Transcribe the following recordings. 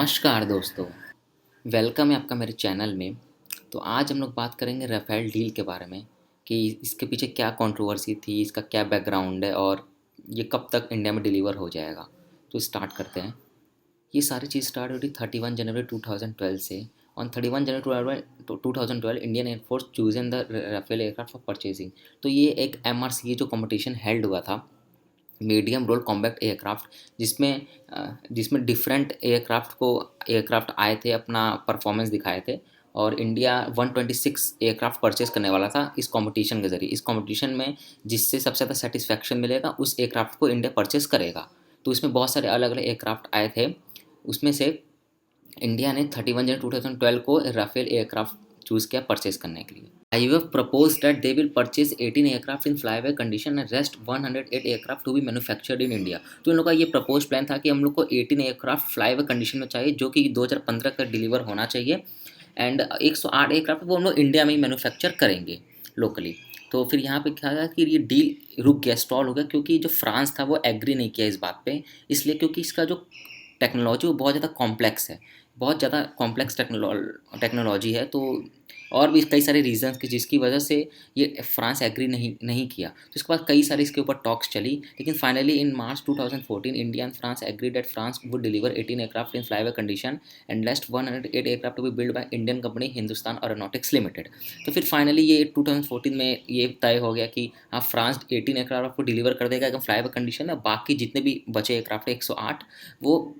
नमस्कार दोस्तों, वेलकम है आपका मेरे चैनल में। तो आज हम लोग बात करेंगे राफेल डील के बारे में कि इसके पीछे क्या कंट्रोवर्सी थी, इसका क्या बैकग्राउंड है और ये कब तक इंडिया में डिलीवर हो जाएगा। तो स्टार्ट करते हैं। ये सारी चीज़ स्टार्ट हुई थी 31 जनवरी 2012 से। On 31 January 2012 Indian air force chosen the Rafale aircraft for purchasing. तो ये एक MRCA जो कंपटीशन हेल्ड हुआ था, मीडियम रोल कॉम्बैक्ट एयरक्राफ्ट, जिसमें डिफरेंट एयरक्राफ्ट आए थे, अपना परफॉर्मेंस दिखाए थे। और इंडिया 126 एयरक्राफ्ट परचेस करने वाला था इस कंपटीशन के ज़रिए। इस कंपटीशन में जिससे सबसे ज़्यादा सेटिस्फैक्शन मिलेगा उस एयरक्राफ्ट को इंडिया परचेस करेगा। तो इसमें बहुत सारे अलग अलग एयरक्राफ्ट आए थे। उसमें से इंडिया ने 31 जनवरी 2012 को राफेल एयरक्राफ्ट चूज़ किया परचेज करने के लिए। IAF proposed that they will purchase 18 aircraft in flyaway condition and rest 108 aircraft to be manufactured in India। तो इन लोगों का ये प्रपोज प्लान था कि हम लोग को 18 एयरक्राफ्ट फ्लाईवे कंडीशन में चाहिए, जो कि 2015 तक डिलीवर होना चाहिए। एंड 108 एयरक्राफ्ट वो हम लोग इंडिया में ही मैन्युफैक्चर करेंगे लोकली। तो फिर यहाँ पे क्या था कि ये डील रुक गया, स्टॉल हो गया, क्योंकि जो फ्रांस था वो एग्री नहीं किया इस बात पे। इसलिए क्योंकि इसका जो टेक्नोलॉजी वो बहुत ज़्यादा कॉम्प्लेक्स है, बहुत ज़्यादा कॉम्प्लेक्स टेक्नोलॉजी है। तो और भी कई सारे रीजंस की जिसकी वजह से ये फ्रांस एग्री नहीं किया। तो इसके बाद कई सारी इसके ऊपर टॉक्स चली, लेकिन finally in March 2014 India and France agree that France would deliver 18 aircraft in flyaway condition and rest 108 aircraft to be build by Indian company Hindustan Aeronautics Limited. तो फिर फाइनली ये 2014 में ये तय हो गया कि हाँ, फ्रांस 18 एयरक्राफ्ट आपको डिलीवर कर देगा एकदम फ्लाईवे कंडीशन है। बाकी जितने भी बचे एयरक्राफ्ट 108 वो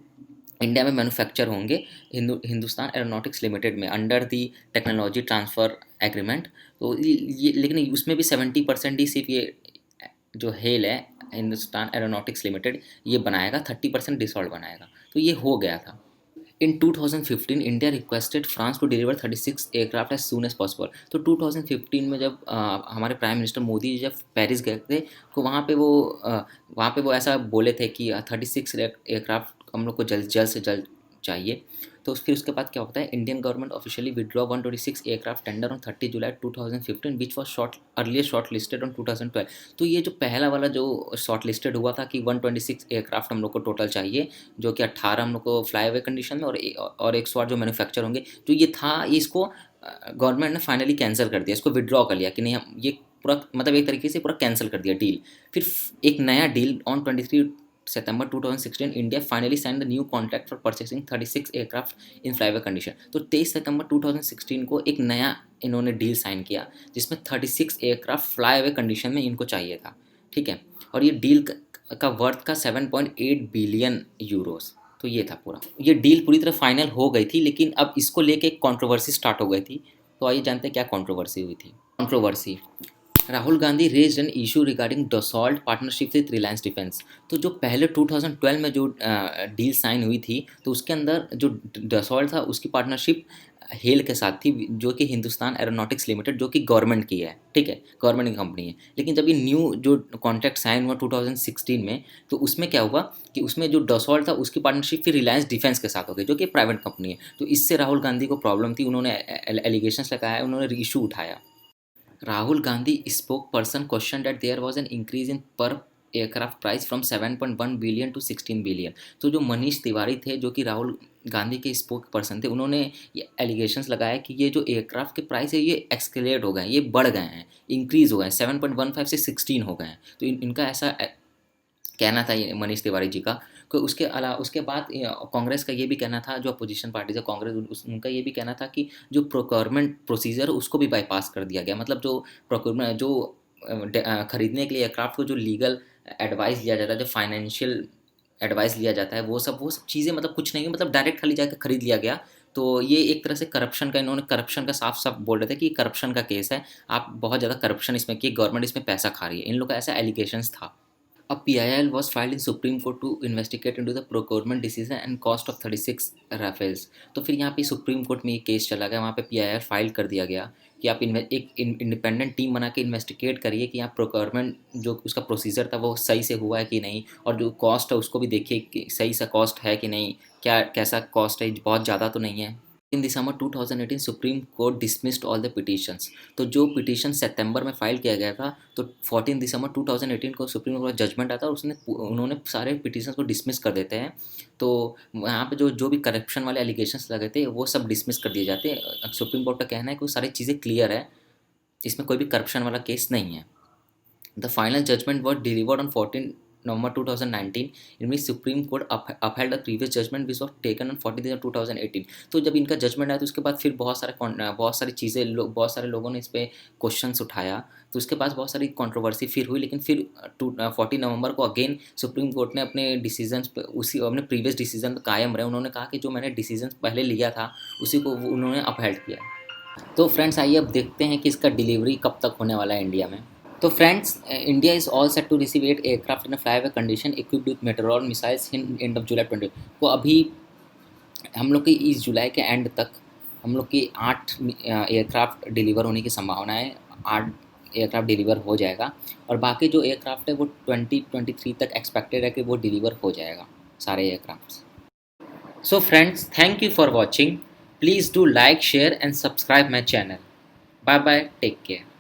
इंडिया में मैन्युफैक्चर होंगे हिंदुस्तान एरोनॉटिक्स लिमिटेड में under the technology transfer agreement. तो ये लेकिन उसमें भी 70% ही सिर्फ ये जो हेल है हिंदुस्तान एरोनॉटिक्स लिमिटेड ये बनाएगा, 30% डिसॉल्ट बनाएगा। तो ये हो गया था। In 2015 India requested France to deliver 36 aircraft as soon as possible. तो 2015 में जब हमारे प्राइम मिनिस्टर मोदी जी जब पेरिस गए थे, तो वहाँ पे वो ऐसा बोले थे कि 36 एयरक्राफ्ट हम लोग को जल्द से जल्द चाहिए। तो फिर उसके बाद क्या होता है, Indian government officially withdraw 126 aircraft tender on 30 July 2015 which was earlier short listed on 2012। तो ये जो पहला वाला जो शॉर्ट लिस्टेड हुआ था कि 126 एयरक्राफ्ट हम लोग को टोटल चाहिए, जो कि 18 हम लोग को फ्लाईवे कंडीशन में और 108 जो मैन्युफैक्चर होंगे, जो ये था, ये इसको गवर्नमेंट ने फाइनली कैंसिल कर दिया, इसको विड्रॉ कर लिया कि नहीं, हम ये पूरा मतलब एक तरीके से पूरा कैंसिल कर दिया डील। फिर एक नया deal on 23 September 2016 India finally sign the new contract for purchasing 36 aircraft in flyaway condition. तो 23 सितंबर 2016 को एक नया इन्होंने डील साइन किया जिसमें 36 एयरक्राफ्ट फ्लाईवे कंडीशन में इनको चाहिए था। ठीक है, और ये डील का वर्थ का 7.8 बिलियन यूरोस। तो ये था पूरा, ये डील पूरी तरह फाइनल हो गई थी, लेकिन अब इसको लेके एक कंट्रोवर्सी स्टार्ट हो गई थी। तो आइए जानते हैं क्या कंट्रोवर्सी हुई थी। Controversy, Rahul Gandhi raised an issue regarding Dassault partnership with Reliance defence. तो जो पहले 2012 में जो डील साइन हुई थी, तो उसके अंदर जो डसॉल्ट था उसकी पार्टनरशिप हेल के साथ थी, जो कि हिंदुस्तान एरोनॉटिक्स लिमिटेड, जो कि गवर्नमेंट की है। ठीक है, गवर्नमेंट की कंपनी है। लेकिन जब ये न्यू जो कॉन्ट्रैक्ट साइन हुआ 2016 में, तो उसमें क्या हुआ कि उसमें जो डसॉल्ट था उसकी पार्टनरशिप फिर रिलायंस डिफेंस के साथ हो गई, जो कि प्राइवेट कंपनी है। तो इससे राहुल गांधी को प्रॉब्लम थी, उन्होंने एलिगेशंस लगाया, उन्होंने इशू उठाया। Rahul Gandhi spokesperson questioned that there was an increase in per aircraft price from 7.1 billion to 16 billion. तो जो मनीष तिवारी थे, जो कि राहुल गांधी के स्पोक पर्सन थे, उन्होंने ये एलिगेशंस लगाया कि ये जो एयरक्राफ्ट के प्राइस है ये एक्सकेलेट हो गए हैं, ये बढ़ गए हैं, इंक्रीज हो गए हैं, 7.15 से 16 हो गए हैं। तो इनका ऐसा कहना था ये मनीष तिवारी जी का। कि उसके अलावा उसके बाद कांग्रेस का ये भी कहना था, जो अपोजिशन पार्टी है कांग्रेस, उनका ये भी कहना था कि जो प्रोक्योरमेंट प्रोसीजर उसको भी बाईपास कर दिया गया। मतलब जो प्रोक्योरमेंट जो खरीदने के लिए एयरक्राफ्ट को जो लीगल एडवाइस लिया जाता है, जो फाइनेंशियल एडवाइस लिया जाता है, वो सब चीज़ें मतलब कुछ नहीं, मतलब डायरेक्ट खाली जाकर खरीद लिया गया। तो ये एक तरह से करप्शन का, इन्होंने करप्शन का साफ साफ बोल रहे थे कि करप्शन का केस है, आप बहुत ज़्यादा करप्शन इसमें की, गवर्नमेंट इसमें पैसा खा रही है, इन लोग का ऐसा एलिगेशंस था। A PIL was filed in Supreme Court to investigate into the procurement decision and cost of 36 Rafales। तो फिर यहाँ पे सुप्रीम कोर्ट में ये केस चला गया, वहाँ पे PIL फाइल कर दिया गया कि आप एक इंडिपेंडेंट टीम बना के इन्वेस्टिगेट करिए कि यहाँ प्रोक्योरमेंट जो उसका प्रोसीजर था वो सही से हुआ है कि नहीं, और जो कॉस्ट है उसको भी देखिए कि सही सा कॉस्ट है कि नहीं, क्या कैसा कॉस्ट है, बहुत ज़्यादा तो नहीं है। इन दिसंबर 2018 supreme court dismissed all the petitions. तो जो पिटिशन सितंबर में फाइल किया गया था, तो 14 दिसंबर 2018 को सुप्रीम कोर्ट का जजमेंट आता है और उन्होंने सारे पिटिशंस को डिसमिस कर देते हैं। तो यहाँ पे जो जो भी करप्शन वाले एलिगेशंस लगे थे वो सब डिसमिस कर दिए जाते हैं। सुप्रीम कोर्ट का कहना है कि वो सारी चीज़ें क्लियर है, इसमें कोई भी करप्शन वाला केस नहीं है। The final judgment was delivered on 14 November 2019, in which Supreme Court upheld a previous judgment which was taken on 14 December 2018। तो जब इनका जजमेंट आया तो उसके बाद फिर बहुत सारी चीज़ें बहुत सारे लोगों ने इस पर क्वेश्चंस उठाया, तो उसके पास बहुत सारी कंट्रोवर्सी फिर हुई। लेकिन फिर 14 नवंबर को अगेन सुप्रीम कोर्ट ने अपने डिसीजन उसी अपने प्रीवियस डिसीजन कायम रहे। उन्होंने कहा कि जो मैंने डिसीजन पहले लिया था उसी को उन्होंने अपहेल्ड किया। तो फ्रेंड्स आइए अब देखते हैं कि इसका डिलीवरी कब तक होने वाला है इंडिया में। तो friends, India is all set to receive 8 aircraft in fly away condition equipped with Meteor missiles in end of July 20। तो अभी हम लोग की इस जुलाई के एंड तक हम लोग की 8 एयरक्राफ्ट डिलीवर होने की संभावना है। 8 एयरक्राफ्ट डिलीवर हो जाएगा और बाकी जो एयरक्राफ्ट है वो 2023 तक एक्सपेक्टेड है कि वो डिलीवर हो जाएगा सारे aircraft. So friends, thank you for watching. Please do like, share and subscribe my channel. Bye bye. Take care.